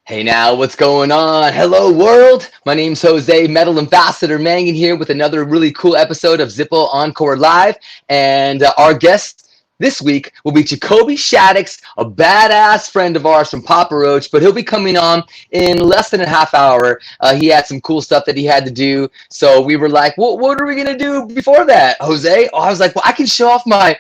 Hey now, what's going on? Hello world! My name's Jose, Metal Ambassador Mangin here with another really cool episode of Zippo Encore Live. And our guest this week will be Jacoby Shaddix, a badass friend of ours from Papa Roach, but he'll be coming on in less than a half hour. He had some cool stuff that he had to do. So we were like, what are we going to do before that, Jose? I was like, well, I can show off my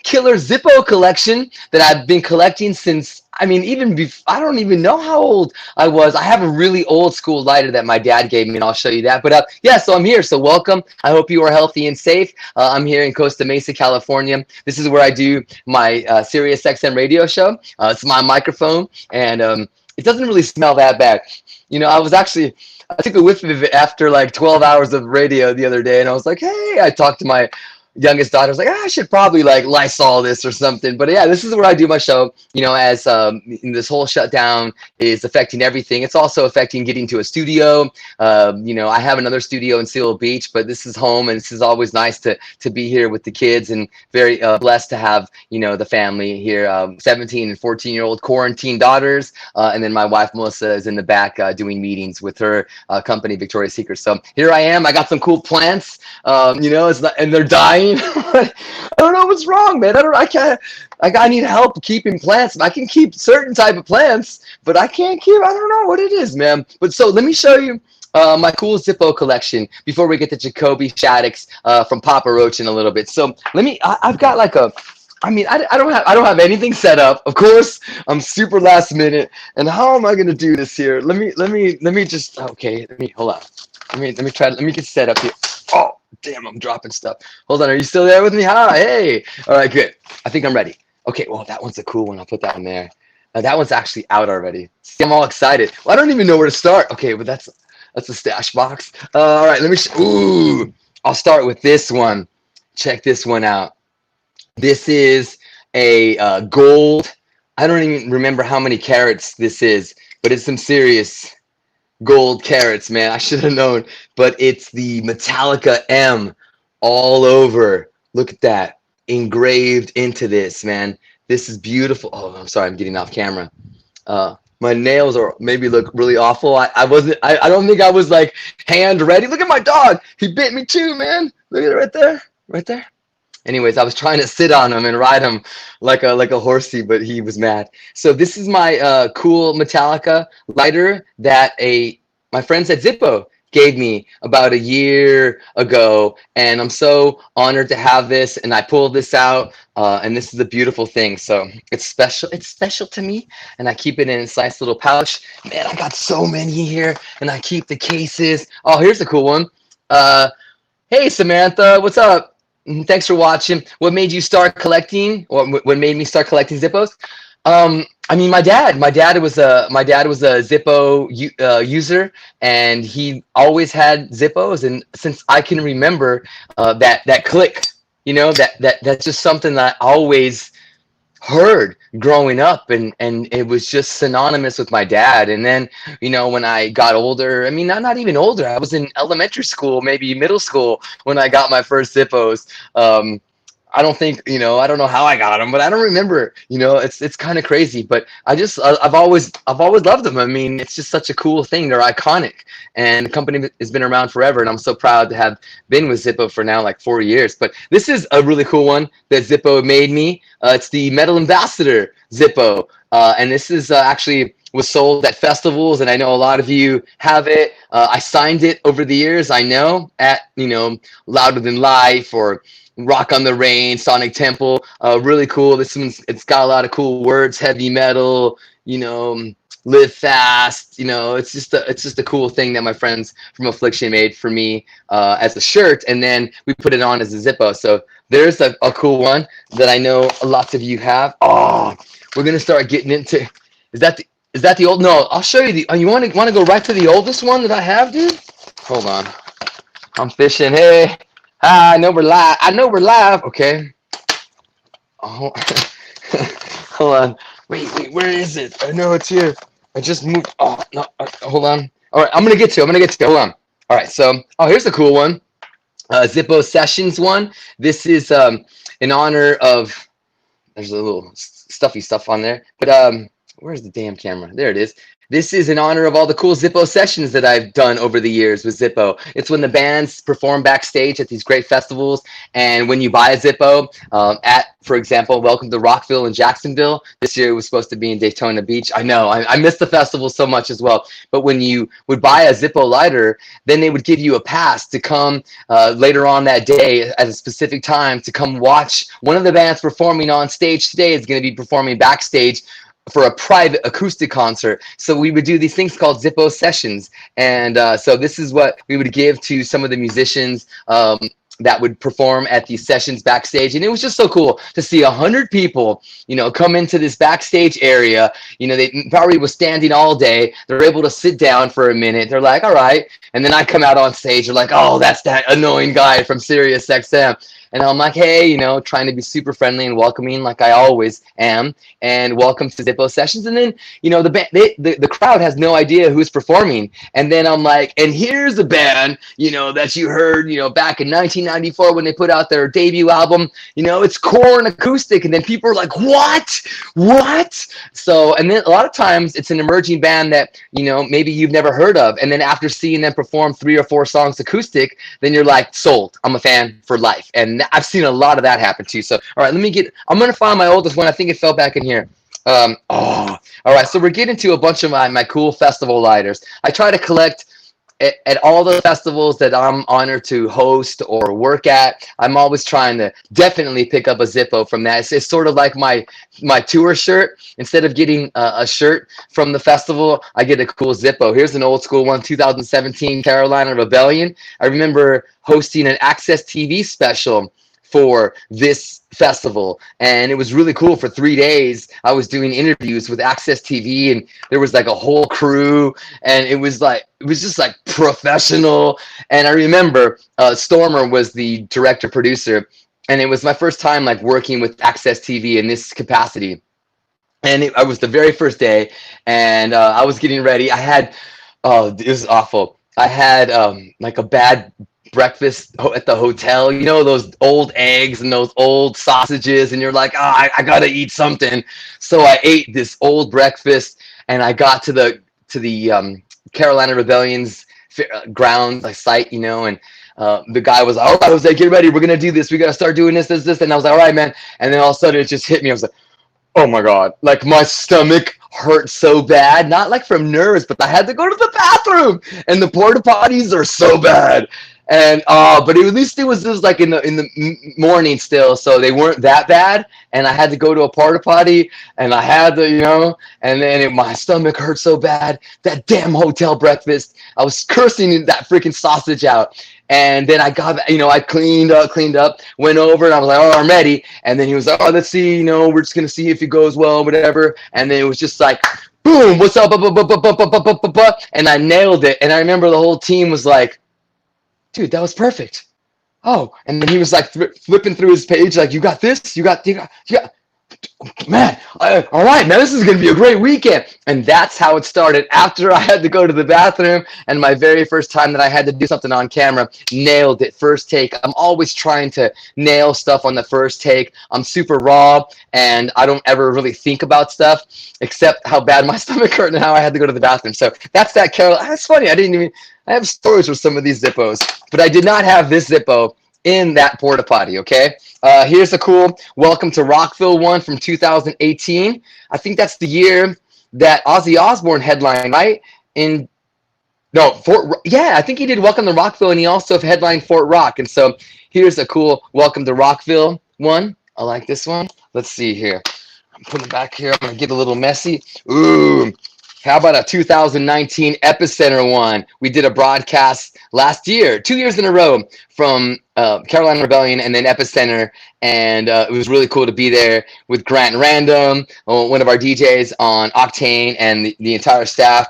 killer Zippo collection that I've been collecting since, I don't even know how old I was. I have a really old school lighter that my dad gave me, and I'll show you that. But yeah, so I'm here. So welcome. I hope you are healthy and safe. I'm here in Costa Mesa, California. This is where I do my Sirius XM radio show. It's my microphone, and it doesn't really smell that bad. I took a whiff of it after like 12 hours of radio the other day, and I was like, hey, I talked to my youngest daughter. Was like, I should probably like Lysol this or something. But yeah, this is where I do my show. As this whole shutdown is affecting everything. It's also affecting getting to a studio. I have another studio in Seal Beach, but this is home, and this is always nice to be here with the kids, and very blessed to have the family here. 17 and 14-year-old quarantine daughters, and then my wife Melissa is in the back doing meetings with her company Victoria's Secret. So here I am. I got some cool plants. And they're dying. I don't know what's wrong, man. I need help keeping plants. I can keep certain type of plants, but I can't keep, I don't know what it is, man. But so let me show you my cool Zippo collection before we get to Jacoby Shaddix from Papa Roach in a little bit. So I've got like I don't have anything set up. Of course, I'm super last minute. And how am I gonna do this here? Let me just, okay, hold on. Let me get set up here. Oh, damn, I'm dropping stuff. Hold on, are you still there with me? Hi, hey. All right, good. I think I'm ready. Okay, well, that one's a cool one. I'll put that one there. That one's actually out already. See, I'm all excited. Well, I don't even know where to start. Okay, but that's a stash box. All right, I'll start with this one. Check this one out. This is a gold. I don't even remember how many carats this is, but it's some serious gold carats, man. I should have known, but it's the Metallica M all over. Look at that, engraved into this, man. This is beautiful. Oh, I'm sorry, I'm getting off camera. My nails are maybe look really awful. I don't think I was like hand ready. Look at my dog. He bit me too, man. Look at it right there. Anyways, I was trying to sit on him and ride him like a horsey, but he was mad. So this is my cool Metallica lighter that my friends at Zippo gave me about a year ago, and I'm so honored to have this. And I pulled this out, and this is a beautiful thing. So it's special. It's special to me, and I keep it in its nice little pouch. Man, I got so many here, and I keep the cases. Oh, here's a cool one. Hey, Samantha, what's up? Thanks for watching. What made you start collecting? What made me start collecting Zippos? My dad was a Zippo user, and he always had Zippos. And since I can remember, that click, that's just something that I always heard growing up, and it was just synonymous with my dad. And then when I got older, not even older, I was in elementary school, maybe middle school, when I got my first Zippos. I don't know how I got them, but I don't remember. It's kind of crazy, but I've always loved them. It's just such a cool thing. They're iconic, and the company has been around forever, and I'm so proud to have been with Zippo for now like 4 years. But this is a really cool one that Zippo made me. It's the Metal Ambassador Zippo, and this is actually was sold at festivals, and I know a lot of you have it. I signed it over the years. I know at Louder Than Life or Rock on the Rain, Sonic Temple. Really cool. This one's, it's got a lot of cool words, heavy metal, live fast. It's just a cool thing that my friends from Affliction made for me as a shirt, and then we put it on as a Zippo. So there's a cool one that I know lots of you have. Oh, we're gonna start getting into. Is that the old? No, I'll show you the. You want to go right to the oldest one that I have, dude? Hold on, I'm fishing. Hey. I know we're live. Okay. Oh, hold on. Wait, where is it? I know it's here. I just moved. Oh, no. Hold on. All right, I'm going to get to it. Hold on. All right, so, here's a cool one. Zippo Sessions one. This is in honor of, there's a little stuffy stuff on there. But Where's the damn camera? There it is. This is in honor of all the cool Zippo sessions that I've done over the years with Zippo. It's when the bands perform backstage at these great festivals, and when you buy a Zippo for example, Welcome to Rockville in Jacksonville. This year it was supposed to be in Daytona Beach. I know, I missed the festival so much as well. But when you would buy a Zippo lighter, then they would give you a pass to come later on that day at a specific time to come watch one of the bands performing on stage. Today is going to be performing backstage for a private acoustic concert. So we would do these things called Zippo Sessions. And so this is what we would give to some of the musicians that would perform at these sessions backstage. And it was just so cool to see 100 people, come into this backstage area. They probably was standing all day. They're able to sit down for a minute. They're like, all right. And then I come out on stage. They're like, oh, that's that annoying guy from Sirius XM. And I'm like, hey, trying to be super friendly and welcoming like I always am. And welcome to Zippo Sessions. And then, the crowd has no idea who's performing. And then I'm like, and here's a band, that you heard, back in 1994 when they put out their debut album, it's Korn acoustic. And then people are like, what? So, and then a lot of times it's an emerging band that, maybe you've never heard of. And then after seeing them perform 3 or 4 songs acoustic, then you're like, sold. I'm a fan for life. And I've seen a lot of that happen too. So, all right, I'm going to find my oldest one. I think it fell back in here. All right. So we're getting to a bunch of my cool festival lighters. I try to collect at all the festivals that I'm honored to host or work at. I'm always trying to definitely pick up a Zippo from that. It's sort of like my tour shirt. Instead of getting a shirt from the festival, I get a cool Zippo. Here's an old school one, 2017 Carolina Rebellion. I remember hosting an Access TV special for this festival, and it was really cool. For 3 days I was doing interviews with Access TV, and there was like a whole crew, and it was just like professional. And I remember Stormer was the director producer, and it was my first time like working with Access TV in this capacity. And I was the very first day, and I was getting ready. It was awful. I had like a bad breakfast at the hotel, those old eggs and those old sausages, and you're like, I gotta eat something. So I ate this old breakfast, and I got to the Carolina Rebellion's ground, like site, and the guy was like, all right, Jose, get ready, we're gonna do this, we gotta start doing this, and I was like, all right, man. And then all of a sudden it just hit me. I was like, oh my God, like my stomach hurt so bad, not like from nerves, but I had to go to the bathroom, and the porta potties are so bad. And but at least it was just like in the morning still, so they weren't that bad. And I had to go to a porta potty, and I had to, and then my stomach hurt so bad. That damn hotel breakfast, I was cursing that freaking sausage out. And then I got, I cleaned up, went over, and I was like, oh, I'm ready. And then he was like, oh, let's see, we're just gonna see if it goes well, whatever. And then it was just like, boom, what's up? And I nailed it. And I remember the whole team was like, dude, that was perfect. Oh, and then he was like flipping through his page, like, you got this, you got, man, all right, man, this is going to be a great weekend. And that's how it started. After I had to go to the bathroom, and my very first time that I had to do something on camera, nailed it, first take. I'm always trying to nail stuff on the first take. I'm super raw, and I don't ever really think about stuff except how bad my stomach hurt and how I had to go to the bathroom. So that's that, Carol. That's funny. I have stories with some of these Zippos, but I did not have this Zippo in that porta potty, okay? Here's a cool Welcome to Rockville one from 2018. I think that's the year that Ozzy Osbourne headlined, right? I think he did Welcome to Rockville, and he also headlined Fort Rock. And so here's a cool Welcome to Rockville one. I like this one. Let's see here. I'm putting it back here. I'm going to get a little messy. Ooh. How about a 2019 Epicenter one? We did a broadcast last year, 2 years in a row, from Carolina Rebellion and then Epicenter, and it was really cool to be there with Grant Random, one of our DJs on Octane, and the entire staff.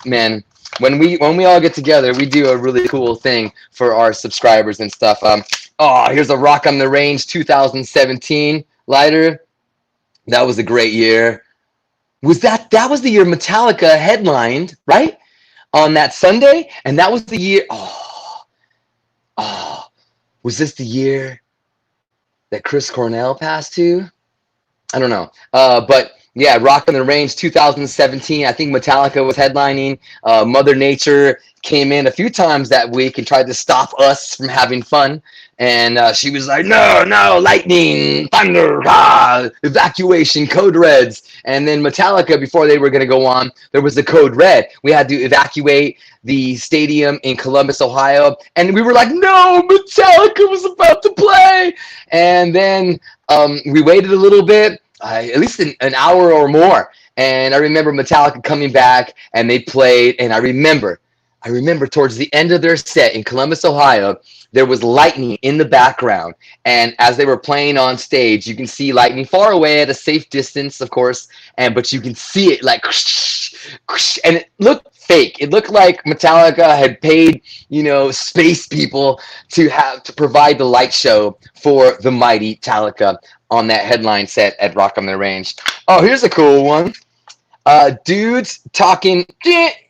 Man, when we all get together, we do a really cool thing for our subscribers and stuff. Here's a Rock on the Range 2017 lighter. That was a great year. That was the year Metallica headlined, right? On that Sunday? And that was the year, was this the year that Chris Cornell passed to? I don't know. But Yeah, Rock on the Range 2017. I think Metallica was headlining. Mother Nature came in a few times that week and tried to stop us from having fun. And she was like, no, no, lightning, thunder, evacuation, code reds. And then Metallica, before they were going to go on, there was the code red. We had to evacuate the stadium in Columbus, Ohio. And we were like, no, Metallica was about to play. And then we waited a little bit, at least an hour or more. And I remember Metallica coming back and they played. And I remember towards the end of their set in Columbus, Ohio, there was lightning in the background. And as they were playing on stage, you can see lightning far away at a safe distance, of course. But you can see it like, and it looked fake. It looked like Metallica had paid, space people to provide the light show for the mighty Metallica on that headline set at Rock on the Range. Oh, here's a cool one. Dudes talking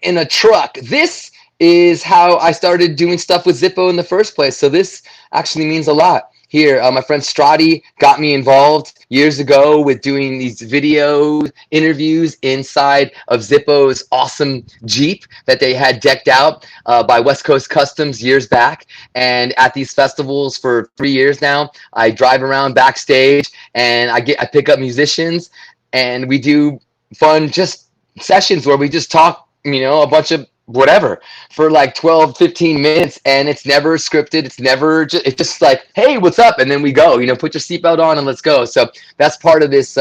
in a truck. This is how I started doing stuff with Zippo in the first place. So this actually means a lot. Here, my friend Strati got me involved years ago with doing these video interviews inside of Zippo's awesome Jeep that they had decked out by West Coast Customs years back. And at these festivals for 3 years now, I drive around backstage and I pick up musicians and we do fun just sessions where we just talk, a bunch of whatever for like 12-15 minutes, and it's never scripted. It's just like, hey, what's up? And then we go, put your seatbelt on and let's go. So that's part of this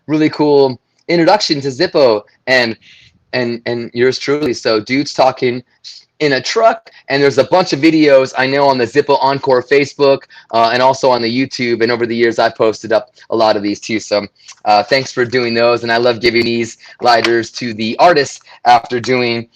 really cool introduction to Zippo and yours truly. So dudes talking in a truck, and there's a bunch of videos I know on the Zippo Encore Facebook and also on the YouTube, and over the years I've posted up a lot of these too. So thanks for doing those, and I love giving these lighters to the artists after doing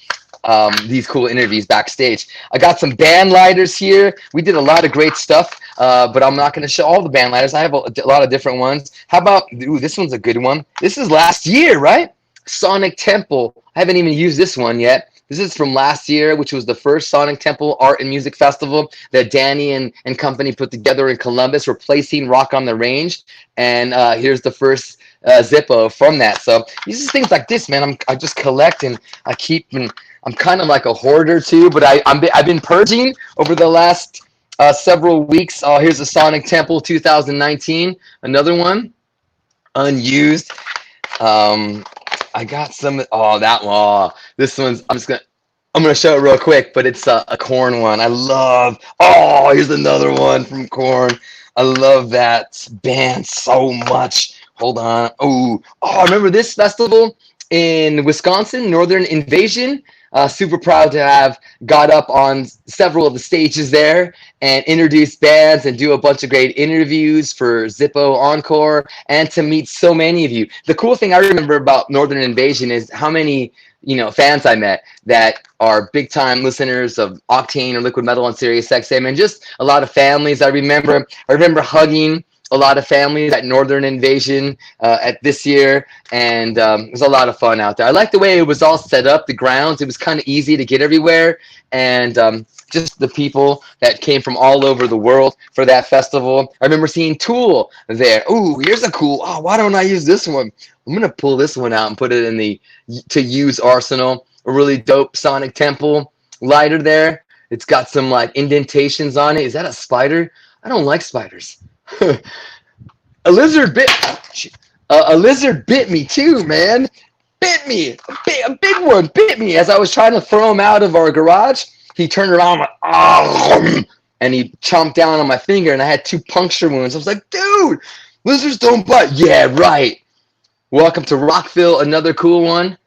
these cool interviews backstage. I got some band lighters here. We did a lot of great stuff, but I'm not going to show all the band lighters. I have a lot of different ones. How about, this one's a good one. This is last year, right? Sonic Temple. I haven't even used this one yet. This is from last year, which was the first Sonic Temple Art and Music Festival that Danny and company put together in Columbus, replacing Rock on the Range. And here's the first Zippo from that. So these are things like this, man. I just collect and I keep, and I'm kind of like a hoarder too, but I've been purging over the last several weeks. Oh, here's a Sonic Temple 2019, another one, unused. I got some. Oh, that one. Oh, this one's. I'm gonna show it real quick, but it's a Korn one. I love. Oh, here's another one from Korn. I love that band so much. Hold on. Oh, remember this festival in Wisconsin, Northern Invasion? Super proud to have got up on several of the stages there and introduce bands and do a bunch of great interviews for Zippo Encore and to meet so many of you. The cool thing I remember about Northern Invasion is how many fans I met that are big time listeners of Octane or Liquid Metal on Sirius XM, and just a lot of families. I remember hugging a lot of families at Northern Invasion at this year, and it was a lot of fun out there. I like the way it was all set up, the grounds. It was kind of easy to get everywhere, and just the people that came from all over the world for that festival. I remember seeing Tool there. Ooh, here's a cool, why don't I use this one? I'm going to pull this one out and put it in the to use arsenal. A really dope Sonic Temple lighter there. It's got some like indentations on it. Is that a spider? I don't like spiders. A lizard bit me too, man. Bit me. A big one bit me as I was trying to throw him out of our garage. He turned around and he chomped down on my finger, and I had 2 puncture wounds. I was like, dude, lizards don't bite. Yeah, right. Welcome to Rockville, another cool one.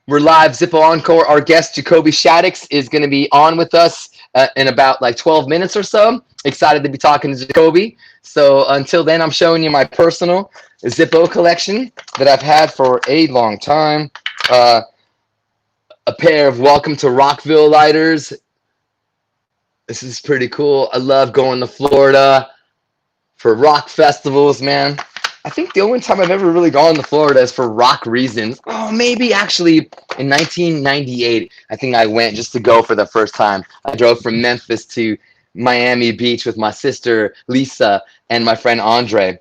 We're live, Zippo Encore. Our guest, Jacoby Shaddix, is going to be on with us in about like 12 minutes or so. Excited to be talking to Jacoby. So until then, I'm showing you my personal Zippo collection that I've had for a long time. A pair of Welcome to Rockville lighters. This is pretty cool. I love going to Florida for rock festivals, man. I think the only time I've ever really gone to Florida is for rock reasons. Oh, maybe actually in 1998, I think I went just to go for the first time. I drove from Memphis to Miami Beach with my sister, Lisa, and my friend, Andre.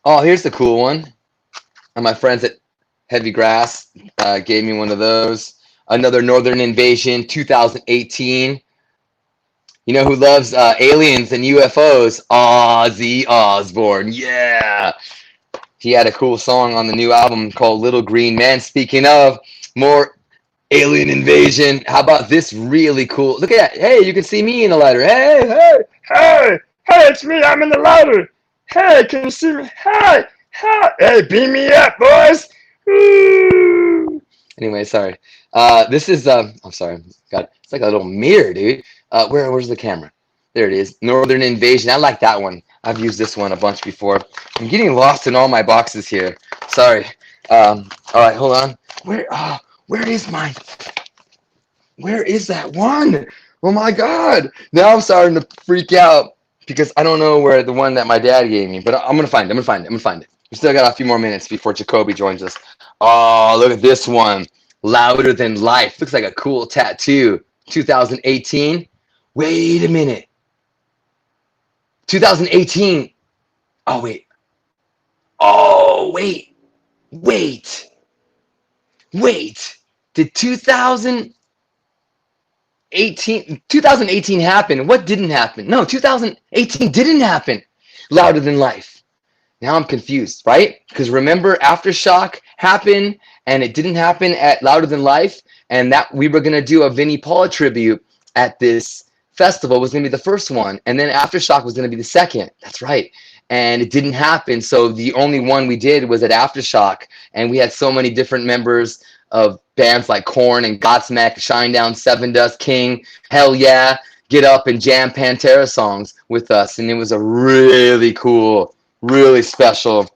Oh, here's the cool one. And my friends at Heavy Grass gave me one of those. Another Northern Invasion 2018. You know who loves aliens and UFOs? Ozzy Osbourne. Yeah. He had a cool song on the new album called Little Green Men. Speaking of more alien invasion, how about this really cool? Look at that. Hey, you can see me in the lighter. Hey, hey, hey, hey, it's me. I'm in the lighter. Hey, can you see me? Hey, hey, hey, beam me up, boys. Woo. Anyway, sorry. This is, I'm sorry. God, it's like a little mirror, dude. Where's the camera? There it is. Northern Invasion. I like that one. I've used this one a bunch before. I'm getting lost in all my boxes here. Sorry. All right, hold on. Where is mine? Where is that one? Oh my God. Now I'm starting to freak out because I don't know where the one that my dad gave me, but I'm going to find it. I'm going to find it. We still got a few more minutes before Jacoby joins us. Oh, look at this one. Louder Than Life. Looks like a cool tattoo. 2018. Wait a minute. 2018. Oh, wait. Oh, wait. Wait. Did 2018 happen? What didn't happen? No, 2018 didn't happen. Louder Than Life. Now I'm confused, right? Because remember, Aftershock happened, and it didn't happen at Louder Than Life, and that we were going to do a Vinnie Paula tribute at this festival was going to be the first one, and then Aftershock was going to be the second. That's right. And it didn't happen, so the only one we did was at Aftershock, and we had so many different members of bands like Korn and Godsmack, Shinedown, Seven Dust, King, Hell Yeah, Get Up, and jam Pantera songs with us, and it was a really cool, really special,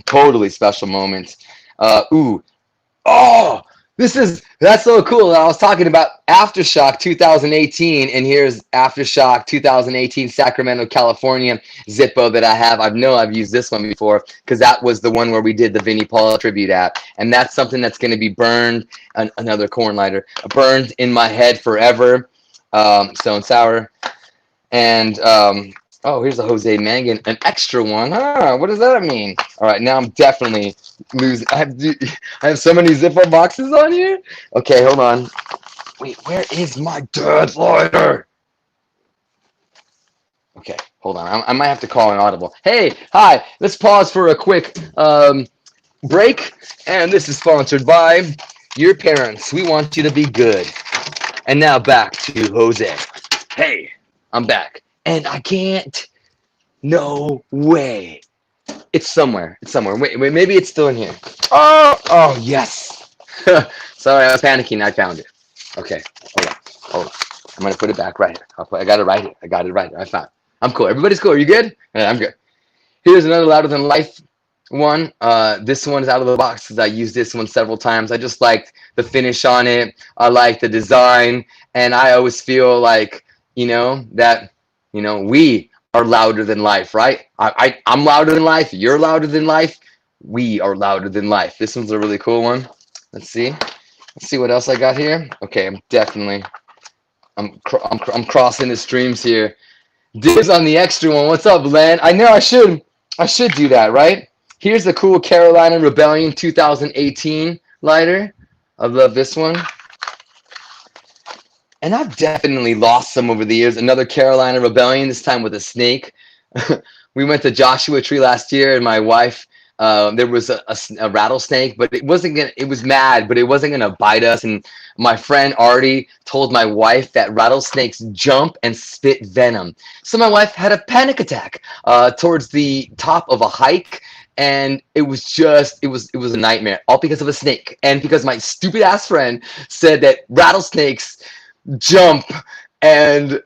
totally special moment. That's so cool. I was talking about Aftershock 2018, and here's Aftershock 2018 Sacramento, California Zippo that I have. I've used this one before because that was the one where we did the Vinnie Paula tribute at, and that's something that's going to be burned, another corn lighter, burned in my head forever. Stone Sour. And here's a Jose Mangin, an extra one. What does that mean? All right, now I'm definitely losing. I have so many Zippo boxes on here. Okay, hold on. Wait, where is my dead lighter? Okay, hold on. I might have to call an audible. Hey, hi. Let's pause for a quick break. And this is sponsored by your parents. We want you to be good. And now back to Jose. Hey, I'm back. And I can't. No way. It's somewhere. Wait, maybe it's still in here. Oh, yes. Sorry, I was panicking. I found it. Okay, hold on. I'm going to put it back right here. I got it right here. I found it. I'm cool. Everybody's cool. Are you good? Yeah, I'm good. Here's another Louder Than Life one. This one is out of the box because I used this one several times. I just liked the finish on it. I like the design. And I always feel like, that, we are louder than life, right? I'm louder than life. You're louder than life. We are louder than life. This one's a really cool one. Let's see what else I got here. Okay, I'm crossing the streams here. Dibs on the extra one. What's up, Len? I know I should do that, right? Here's the cool Carolina Rebellion 2018 lighter. I love this one. And I've definitely lost some over the years. Another Carolina Rebellion, this time with a snake. We went to Joshua Tree last year, and my wife, there was a rattlesnake, but it was mad, but it wasn't gonna bite us. And my friend Artie told my wife that rattlesnakes jump and spit venom. So my wife had a panic attack towards the top of a hike. And it was a nightmare, all because of a snake. And because my stupid ass friend said that rattlesnakes jump and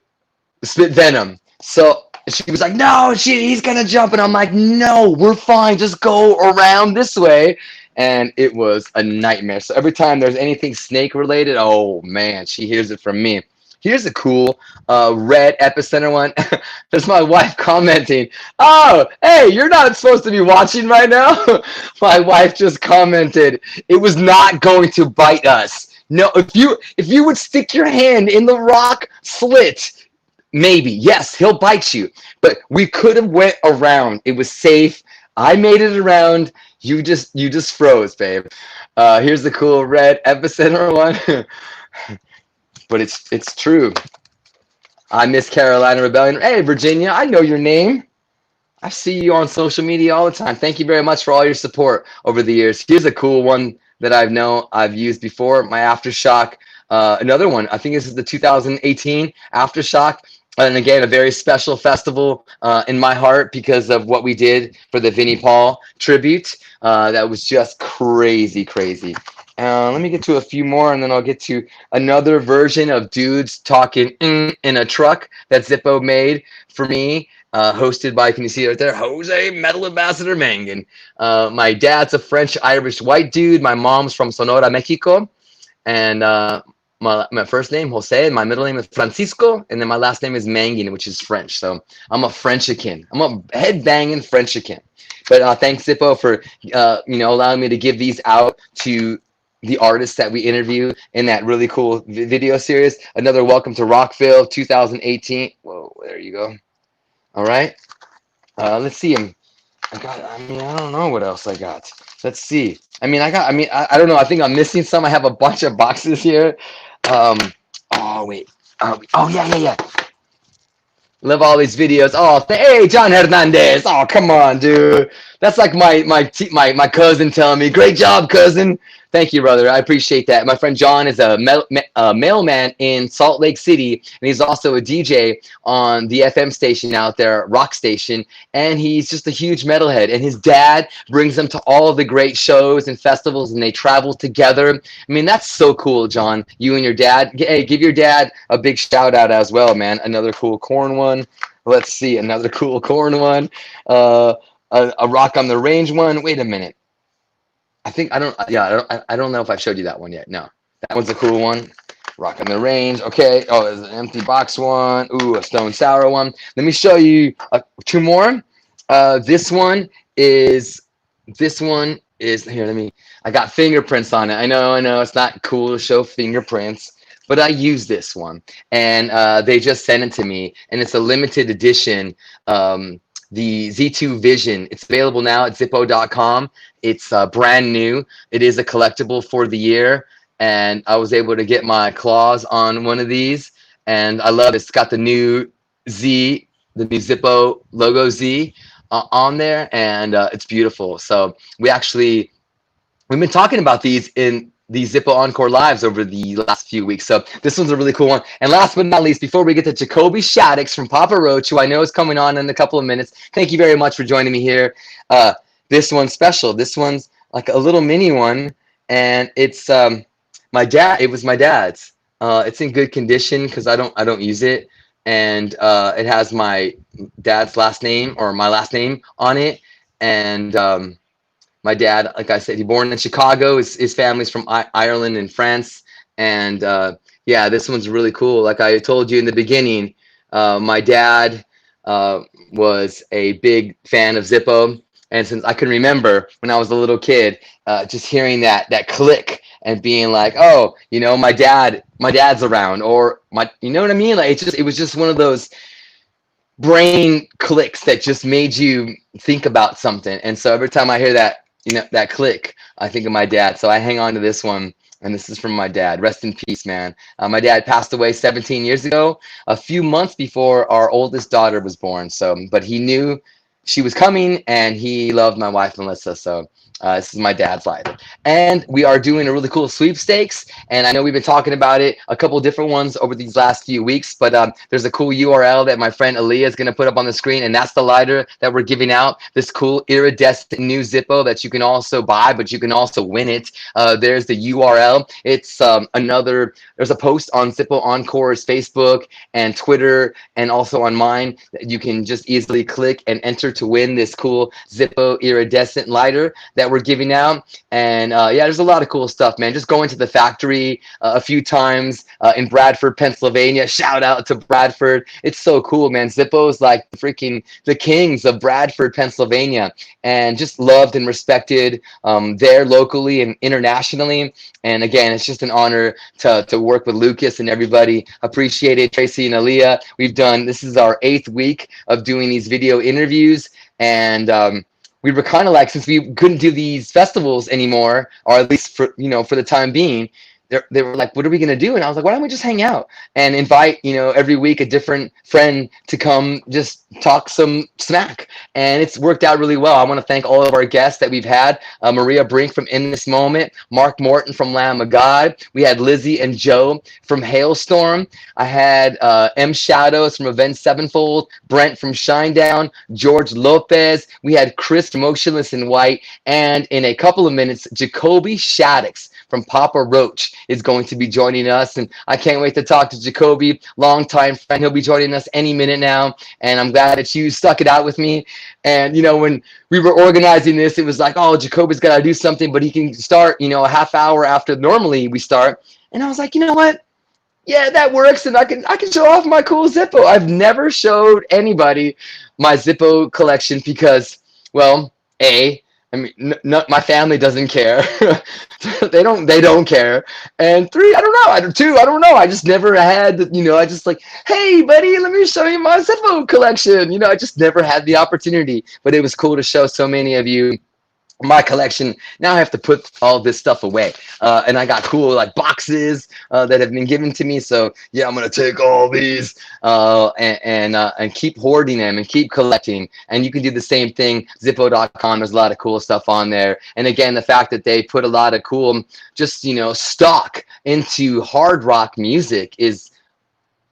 spit venom. So she was like, no, he's gonna jump. And I'm like, no, we're fine, just go around this way. And it was a nightmare. So every time there's anything snake related, oh man, she hears it from me. Here's a cool red epicenter one. There's my wife commenting, oh, hey, you're not supposed to be watching right now. My wife just commented, it was not going to bite us. No, if you would stick your hand in the rock slit, maybe, yes, he'll bite you. But we could have went around. It was safe. I made it around. You just froze, babe. Here's the cool red epicenter one. But it's true. I miss Carolina Rebellion. Hey, Virginia, I know your name. I see you on social media all the time. Thank you very much for all your support over the years. Here's a cool one that I've used before. My Aftershock. Another one. I think this is the 2018 Aftershock. And again, a very special festival in my heart because of what we did for the Vinnie Paul tribute. That was just crazy, crazy. Let me get to a few more, and then I'll get to another version of dudes talking in a truck that Zippo made for me, hosted by, can you see it right there, Jose Metal Ambassador Mangin. My dad's a French-Irish white dude. My mom's from Sonora, Mexico. And my first name, Jose, and my middle name is Francisco, and then my last name is Mangin, which is French. So I'm a Frenchican. I'm a head-banging Frenchican. But thanks, Zippo, for allowing me to give these out to the artists that we interview in that really cool video series. Another Welcome to Rockville 2018. Whoa, there you go. All right. Let's see. I don't know what else I got. Let's see. I don't know. I think I'm missing some. I have a bunch of boxes here. Oh, wait. Yeah. Love all these videos. Oh, hey, John Hernandez. Oh, come on, dude. That's like my cousin telling me, great job, cousin. Thank you, brother. I appreciate that. My friend John is a mailman in Salt Lake City, and he's also a DJ on the FM station out there, Rock Station, and he's just a huge metalhead. And his dad brings him to all of the great shows and festivals, and they travel together. I mean, that's so cool, John. You and your dad. Hey, give your dad a big shout out as well, man. Another cool corn one. Let's see, another cool corn one. A Rock on the Range one. Wait a minute. I don't know if I've showed you that one yet. No, that one's a cool one. Rock on the Range. Okay. Oh, there's an empty box one. Ooh, a Stone Sour one. Let me show you two more. This one is here. I got fingerprints on it. I know it's not cool to show fingerprints, but I use this one, and they just sent it to me, and it's a limited edition. The Z2 Vision. It's available now at Zippo.com. It's brand new. It is a collectible for the year, and I was able to get my claws on one of these, and I love it. It's got the new Z, the new Zippo logo Z on there, and it's beautiful. So we've been talking about these in these Zippo Encore lives over the last few weeks. So this one's a really cool one. And last but not least, before we get to Jacoby Shaddix from Papa Roach, who I know is coming on in a couple of minutes, thank you very much for joining me here. This one's special. This one's like a little mini one, and it's my dad. It was my dad's. It's in good condition because I don't use it, and it has my dad's last name or my last name on it, and my dad, like I said, he born in Chicago. His family's from Ireland and France. And yeah, this one's really cool. Like I told you in the beginning, my dad was a big fan of Zippo. And since I can remember when I was a little kid, just hearing that click and being like, oh, my dad's around, or you know what I mean? Like it was just one of those brain clicks that just made you think about something. And so every time I hear that, that click, I think of my dad. So I hang on to this one, and this is from my dad. Rest in peace, man. My dad passed away 17 years ago, a few months before our oldest daughter was born. But he knew she was coming, and he loved my wife, Melissa. So this is my dad's life. And we are doing a really cool sweepstakes, and I know we've been talking about it, a couple different ones over these last few weeks, but there's a cool URL that my friend Aaliyah is going to put up on the screen, and that's the lighter that we're giving out, this cool iridescent new Zippo that you can also buy, but you can also win it. There's the URL. It's there's a post on Zippo Encore's Facebook and Twitter, and also on mine, that you can just easily click and enter to win this cool Zippo iridescent lighter that we're giving out. And yeah, there's a lot of cool stuff, man. Just going to the factory a few times in Bradford, Pennsylvania. Shout out to Bradford. It's so cool, man. Zippo's like the kings of Bradford, Pennsylvania, and just loved and respected there locally and internationally. And again, it's just an honor to work with Lucas and everybody. Appreciate it, Tracy and Aaliyah. This is our 8th week of doing these video interviews, and we were kind of like, since we couldn't do these festivals anymore, or at least for, for the time being, they were like, what are we going to do? And I was like, why don't we just hang out and invite, every week a different friend to come just talk some smack. And it's worked out really well. I want to thank all of our guests that we've had. Maria Brink from In This Moment, Mark Morton from Lamb of God. We had Lizzie and Joe from Hailstorm. I had M Shadows from Avenged Sevenfold, Brent from Shinedown, George Lopez. We had Chris from Motionless in White. And in a couple of minutes, Jacoby Shaddix from Papa Roach is going to be joining us. And I can't wait to talk to Jacoby, longtime friend. He'll be joining us any minute now. And I'm glad that you stuck it out with me. And, when we were organizing this, it was like, oh, Jacoby's got to do something, but he can start, a half hour after normally we start. And I was like, you know what? Yeah, that works. And I can show off my cool Zippo. I've never showed anybody my Zippo collection because, well, I mean, my family doesn't care. They don't care. And three, I don't know. Two, I don't know. I just never had, I just like, hey, buddy, let me show you my Zippo collection. I just never had the opportunity. But it was cool to show so many of you my collection. Now I have to put all this stuff away, and I got cool like boxes that have been given to me. So yeah, I'm gonna take all these and keep hoarding them and keep collecting. And you can do the same thing. Zippo.com. There's a lot of cool stuff on there. And again, the fact that they put a lot of cool just stock into hard rock music is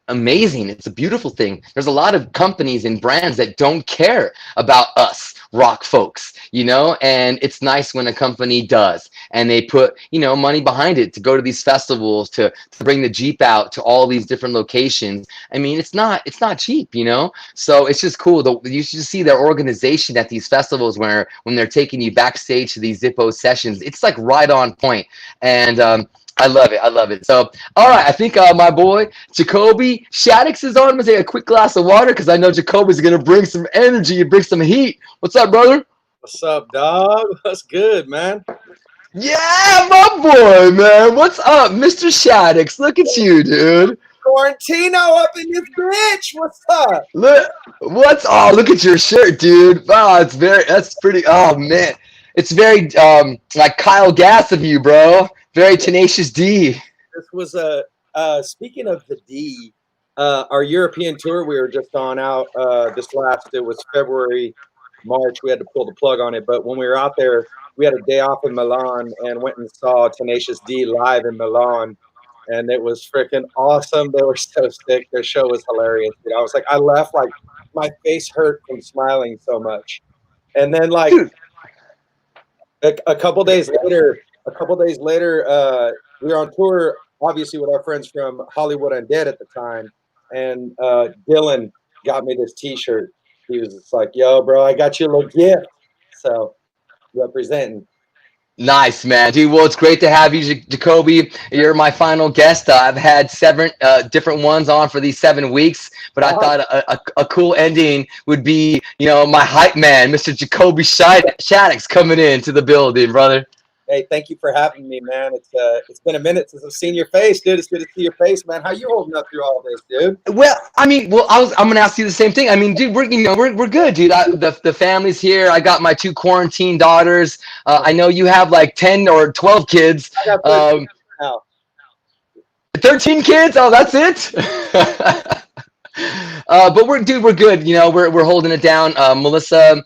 amazing. It's a beautiful thing. There's a lot of companies and brands that don't care about us rock folks, and it's nice when a company does, and they put, money behind it to go to these festivals, to bring the Jeep out to all these different locations. I mean, it's not cheap, so it's just cool. You should see their organization at these festivals when they're taking you backstage to these Zippo sessions. It's like right on point. And I love it. I love it. So, all right. I think my boy Jacoby Shaddix is on. I'm going to take a quick glass of water because I know Jacoby's going to bring some energy and bring some heat. What's up, brother? What's up, dog? What's good, man? Yeah, my boy, man. What's up, Mr. Shaddix? Look at you, dude. Quarantino up in this bitch. What's up? Look at your shirt, dude. Wow, that's pretty, oh, man. It's very, like Kyle Gass of you, bro. Very Tenacious D. This was speaking of the D, our European tour we were just on out it was February, March. We had to pull the plug on it, but when we were out there, we had a day off in Milan and went and saw Tenacious D live in Milan, and it was freaking awesome. They were so sick. Their show was hilarious. Dude. I was like, I left like my face hurt from smiling so much, and then like a couple days later, we were on tour, obviously, with our friends from Hollywood Undead at the time. And Dylan got me this T-shirt. He was just like, yo, bro, I got you a little gift. So, representing. Nice, man. Dude, well, it's great to have you, Jacoby. You're my final guest. I've had 7 different ones on for these 7 weeks, but I thought a cool ending would be, my hype man, Mr. Jacoby Shaddix, coming into the building, brother. Hey, thank you for having me, man. It's been a minute since I've seen your face, dude. It's good to see your face, man. How you holding up through all this, dude? Well, I mean, I'm gonna ask you the same thing. I mean, dude, we're good, dude. The family's here. I got my 2 quarantine daughters. I know you have like 10 or 12 kids. I got 13 now. 13 kids? Oh, that's it. But we're good. We're holding it down. Melissa,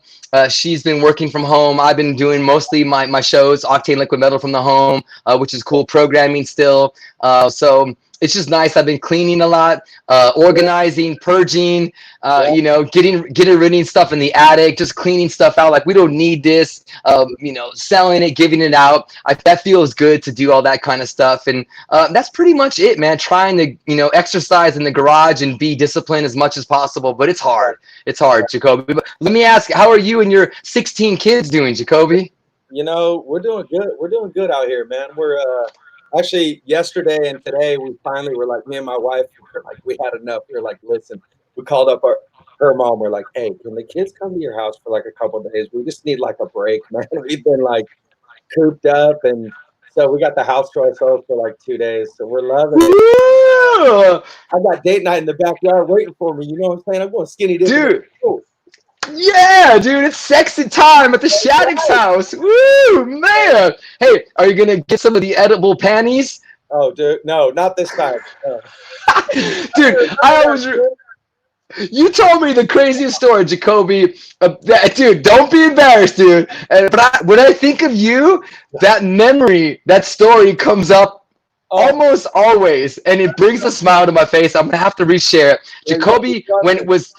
she's been working from home. I've been doing mostly my shows, Octane Liquid Metal from the home, which is cool programming still. So it's just nice. I've been cleaning a lot, organizing, purging, getting rid of stuff in the attic, just cleaning stuff out. Like, we don't need this, selling it, giving it out. That feels good to do all that kind of stuff. And that's pretty much it, man. Trying to, exercise in the garage and be disciplined as much as possible. But it's hard. It's hard, Jacoby. But let me ask, how are you and your 16 kids doing, Jacoby? We're doing good. We're doing good out here, man. We're actually, yesterday and today, we finally were like, me and my wife, we had enough. We were like, listen, we called up her mom. We're like, hey, can the kids come to your house for like a couple of days? We just need like a break, man. We've been like cooped up. And so we got the house to ourselves for like 2 days. So we're loving it. I got date night in the backyard waiting for me. You know what I'm saying? I'm going skinny dip. Dude. Yeah, dude, it's sexy time at the Shaddix house. Woo, man. Hey, are you gonna get some of the edible panties? Oh, dude, no, not this time. No. Dude, you told me the craziest story, Jacoby. Dude, don't be embarrassed, dude. When I think of you, that memory, that story comes up Oh, almost always, and it brings a smile to my face. I'm gonna have to reshare it. yeah, you have to Jacoby, trust when me. it was,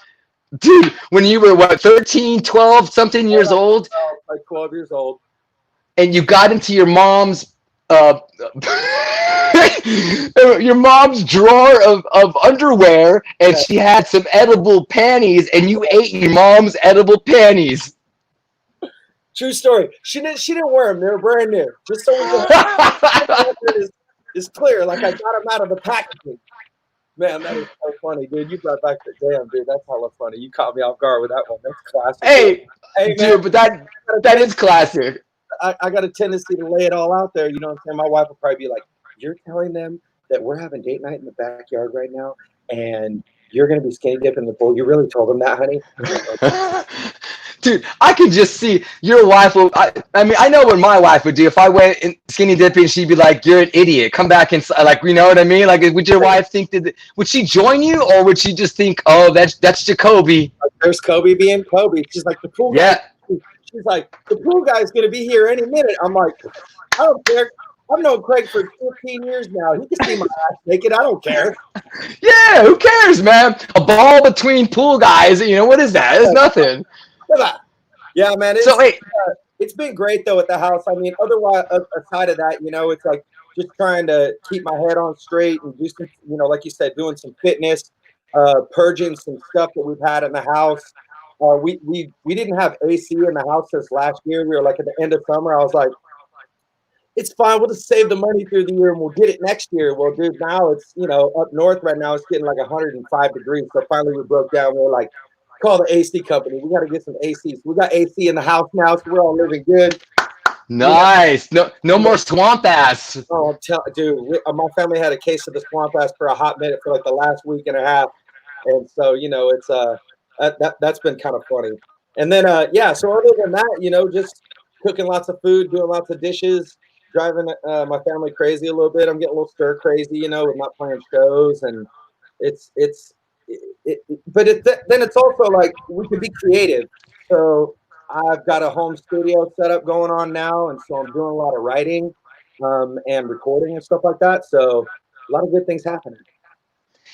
dude, when you were what, 13, 12, something Oh, years old, I was like 12 years old. and you got into uh, your mom's drawer of underwear, and Yeah, she had some edible panties, and you ate your mom's edible panties. true story. She didn't wear them. They were brand new. Just so we can is clear. Like I got them out of the packaging. Man, that is so funny, dude. You brought back the damn, dude. That's hella funny. You caught me off guard with that one. That's classic. Hey, Hey, man, dude, but that is classic. I got a tendency to lay it all out there. You know what I'm saying? My wife will probably be like, "You're telling them that we're having date night in the backyard right now, and you're going to be skinny dipping in the pool. You really told them that, honey?" Dude, I could just see your wife. I mean, I know what my wife would do if I went in skinny dipping. She'd be like, "You're an idiot. Come back and like, you know what I mean? Like, would your wife think that? Would she join you, or would she just think, oh, that's Jacoby? There's Kobe being Kobe. She's like, "The pool guy." Yeah, She's like, "The pool guy's going to be here any minute." I'm like, "I don't care. I've known Craig for 15 years now. He can see my ass naked. I don't care." yeah. Who cares, man? A ball between pool guys. You know what is that? It's nothing. Yeah, man. So hey, It's been great though at the house. I mean, otherwise, aside of that, it's like just trying to keep my head on straight and do some, like you said, doing some fitness, purging some stuff that we've had in the house. We didn't have AC in the house this last year. We were like at the end of summer. I was like, it's fine. We'll just save the money through the year and we'll get it next year. Well, dude, now it's up north right now. It's getting like 105 degrees. So finally we broke down. We were like, call the AC company. We got to get some AC. So we got AC in the house now, so we're all living good. We have, nice. No, no more swamp ass. oh, dude, my family had a case of the swamp ass for a hot minute for like the last week and a half, and so it's that's been kind of funny. And then yeah, so other than that, just cooking lots of food, doing lots of dishes, driving my family crazy a little bit. I'm getting a little stir crazy, with not playing shows, and it's but then it's also like we can be creative. So I've got a home studio setup going on now, and so I'm doing a lot of writing and recording and stuff like that. So a lot of good things happening.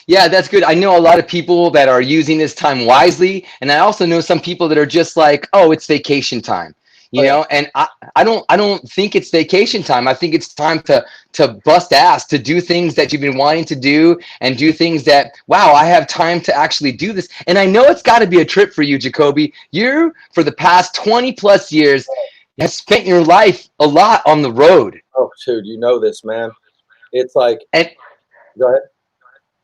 Yeah, that's good. I know a lot of people that are using this time wisely, and I also know some people that are just like, "Oh, it's vacation time," Oh yeah, And I don't think it's vacation time. I think it's time to bust ass, to do things that you've been wanting to do, and do things that, wow, I have time to actually do this. And I know it's got to be a trip for you, Jacoby. You, for the past 20 plus years, have spent your life a lot on the road, oh dude, you know this, man. It's like, and go ahead.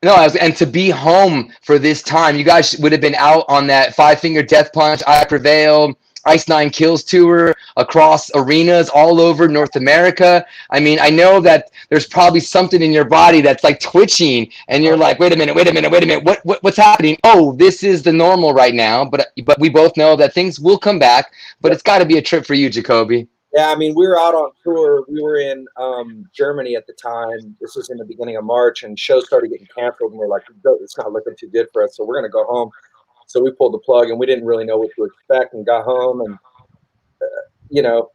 no, and to be home for this time, you guys would have been out on that Five Finger Death Punch, I Prevail, Ice Nine Kills tour across arenas all over North America. I mean, I know that there's probably something in your body that's like twitching, and you're like, wait a minute, wait a minute, wait a minute, what's happening? Oh, this is the normal right now. But we both know that things will come back. But Yeah. it's got to be a trip for you, Jacoby. Yeah, I mean, we were out on tour. We were in Germany at the time. This was in the beginning of March, and shows started getting canceled. And we're like, it's not looking too good for us, so we're going to go home. So we pulled the plug, and we didn't really know what to expect, and got home, and you know,